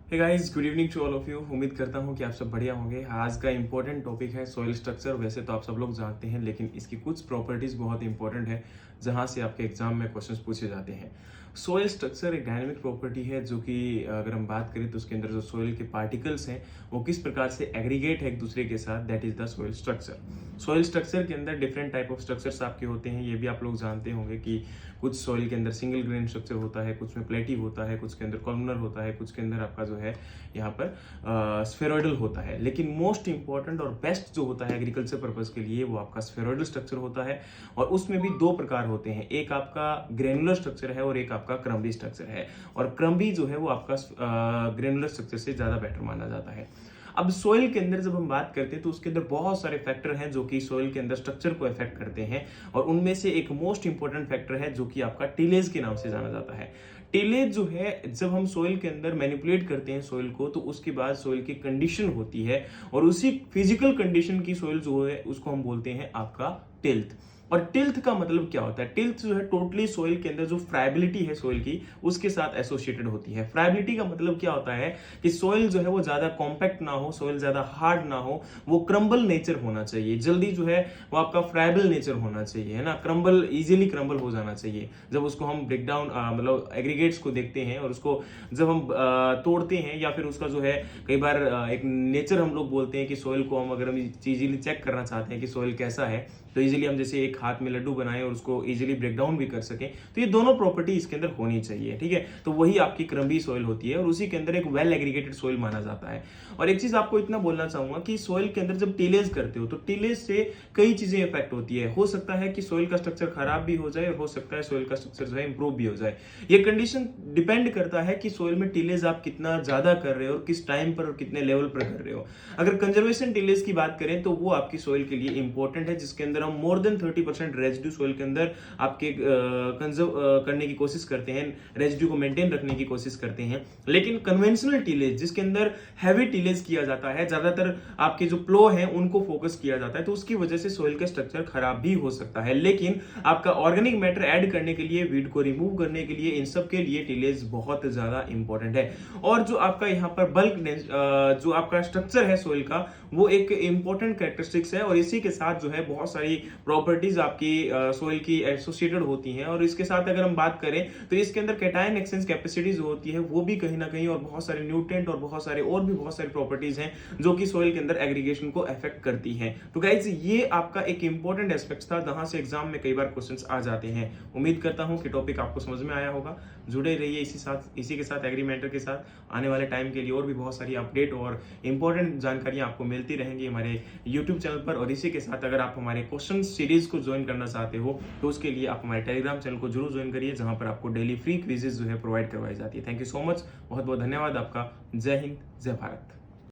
Hey guys, good evening to all of you. उम्मीद करता हूँ कि आप सब बढ़िया होंगे। आज का इंपॉर्टेंट टॉपिक है सॉइल स्ट्रक्चर। वैसे तो आप सब लोग जानते हैं, लेकिन इसकी कुछ प्रॉपर्टीज बहुत इंपॉर्टेंट है जहाँ से आपके एग्जाम में क्वेश्चंस पूछे जाते हैं। सॉइल स्ट्रक्चर एक डायनेमिक प्रॉपर्टी है जो कि अगर हम बात करें तो उसके अंदर जो सॉइल के पार्टिकल्स हैं वो किस प्रकार से एग्रीगेट है एक दूसरे के साथ, that is the soil structure. Soil structure के अंदर डिफरेंट टाइप ऑफ स्ट्रक्चर्स आपके होते हैं। ये भी आप लोग जानते होंगे कि कुछ सॉइल के अंदर सिंगल ग्रेन स्ट्रक्चर होता है, कुछ में प्लेटिव होता है, कुछ के अंदर कॉलमनर होता है, कुछ के अंदर आपका जो है यहाँ पर स्फेरॉइडल होता है। लेकिन मोस्ट इंपॉर्टेंट और बेस्ट जो होता है एग्रीकल्चर पर्पज के लिए वो आपका स्फेरॉइडल स्ट्रक्चर होता है। और उसमें भी दो प्रकार होते हैं, एक आपका ग्रेनुलर स्ट्रक्चर है और एक आपका क्रम्बी स्ट्रक्चर है। और क्रम्बी जो है वो आपका ग्रेनुलर स्ट्रक्चर से ज्यादा बेटर माना जाता है। अब सोइल के अंदर जब हम बात करते हैं तो उसके अंदर बहुत सारे फैक्टर हैं जो कि सोइल के अंदर स्ट्रक्चर को अफेक्ट करते हैं। और उनमें से एक मोस्ट इंपॉर्टेंट फैक्टर है जो कि आपका टिलेज के नाम से जाना जाता है। टिलेज जो है, जब हम सोइल के अंदर मैनिपुलेट करते हैं सोइल को, तो उसके बाद सोइल की कंडीशन होती है और उसी फिजिकल कंडीशन की सोइल जो है उसको हम बोलते हैं आपका टिल्थ। और टिल्थ का मतलब क्या होता है? टिल्थ जो है टोटली सोइल के अंदर जो फ्राइबिलिटी है सोइल की उसके साथ एसोसिएटेड होती है। फ्राइबिलिटी का मतलब क्या होता है कि सोइल जो है वो ज्यादा कॉम्पैक्ट ना हो, सोइल ज्यादा हार्ड ना हो, वो क्रम्बल नेचर होना चाहिए। जल्दी जो है वो आपका फ्राइबल नेचर होना चाहिए, है ना। क्रम्बल, इजीली क्रम्बल हो जाना चाहिए। जब उसको हम ब्रेक डाउन मतलब एग्रीगेट्स को देखते हैं और उसको जब हम तोड़ते हैं, या फिर उसका जो है कई बार एक नेचर हम लोग बोलते हैं कि सोइल को हम अगर हम इजीली चेक करना चाहते हैं कि सोइल कैसा है, तो इजीली हम जैसे एक हाथ में लड्डू बनाएं और उसको इजीली ब्रेक डाउन भी कर सकें, तो ये दोनों प्रॉपर्टी इसके अंदर होनी चाहिए, ठीक है। तो वही आपकी क्रम्बी सोइल होती है और उसी के अंदर एक वेल एग्रीगेटेड सोइल माना जाता है। और एक चीज आपको इतना बोलना चाहूंगा कि सोइल के अंदर जब टिलेज करते हो तो टिलेज से कई चीजें इफेक्ट होती है। हो सकता है कि सोइल का स्ट्रक्चर खराब भी हो जाए और हो सकता है सोइल का स्ट्रक्चर जो है इंप्रूव भी हो जाए। ये कंडीशन डिपेंड करता है कि सोइल में टिलेज आप कितना ज्यादा कर रहे हो और किस टाइम पर और कितने लेवल पर कर रहे हो। अगर कंजर्वेशन टिलेज की बात करें तो वो आपकी सोइल के लिए इंपॉर्टेंट है, जिसके अंदर हम मोर देन 30% रेजिड्यू सोइल के अंदर आपके कंजर्व करने की कोशिश करते हैं, रेजिड्यू को मेंटेन रखने की कोशिश करते हैं। लेकिन कन्वेंशनल टिलेज जिसके अंदर हैवी टिलेज किया जाता है, ज्यादातर आपके जो प्लो हैं उनको फोकस किया जाता है, तो उसकी वजह से सोइल का स्ट्रक्चर खराब भी हो सकता है। लेकिन आपका ऑर्गेनिक मैटर ऐड करने के लिए, वीड को रिमूव करने के लिए, इन सब के लिए टिलेज बहुत ज्यादा इंपॉर्टेंट है। और जो आपका यहाँ पर बल्क जो आपका स्ट्रक्चर है सोइल का, वो एक इंपॉर्टेंट कैरेक्टरिस्टिक्स है। और इसी के साथ जो है बहुत सारी प्रॉपर्टीज आपकी सोइल की एसोसिएटेड होती हैं। और इसके साथ अगर हम बात करें तो इसके अंदर कैटायन एक्सचेंज कैपेसिटी जो होती है वो भी कहीं ना कहीं, और बहुत सारे न्यूट्रिएंट और बहुत सारे और भी बहुत सारी प्रॉपर्टीज हैं जो कि सोइल के अंदर एग्रीगेशन को अफेक्ट करती हैं। तो गाइस, ये आपका एक इंपॉर्टेंट एस्पेक्ट था जहां से एग्जाम में कई बार क्वेश्चंस आ जाते हैं। उम्मीद करता हूं कि टॉपिक आपको समझ में आया होगा। जुड़े रहिए इसी के साथ, एग्री मेंटर के साथ। आने वाले टाइम के लिए और भी बहुत सारी अपडेट और इंपॉर्टेंट जानकारियां आपको मिलती रहेंगी हमारे यूट्यूब चैनल पर। और इसी के साथ अगर आप हमारे क्वेश्चन सीरीज को ज्वाइन करना चाहते हो तो उसके लिए आप हमारे टेलीग्राम चैनल को जरूर ज्वाइन करिए, जहां पर आपको डेली फ्री क्विजेज जो है प्रोवाइड करवाई जाती है। थैंक यू सो मच, बहुत बहुत धन्यवाद आपका। जय हिंद, जय भारत।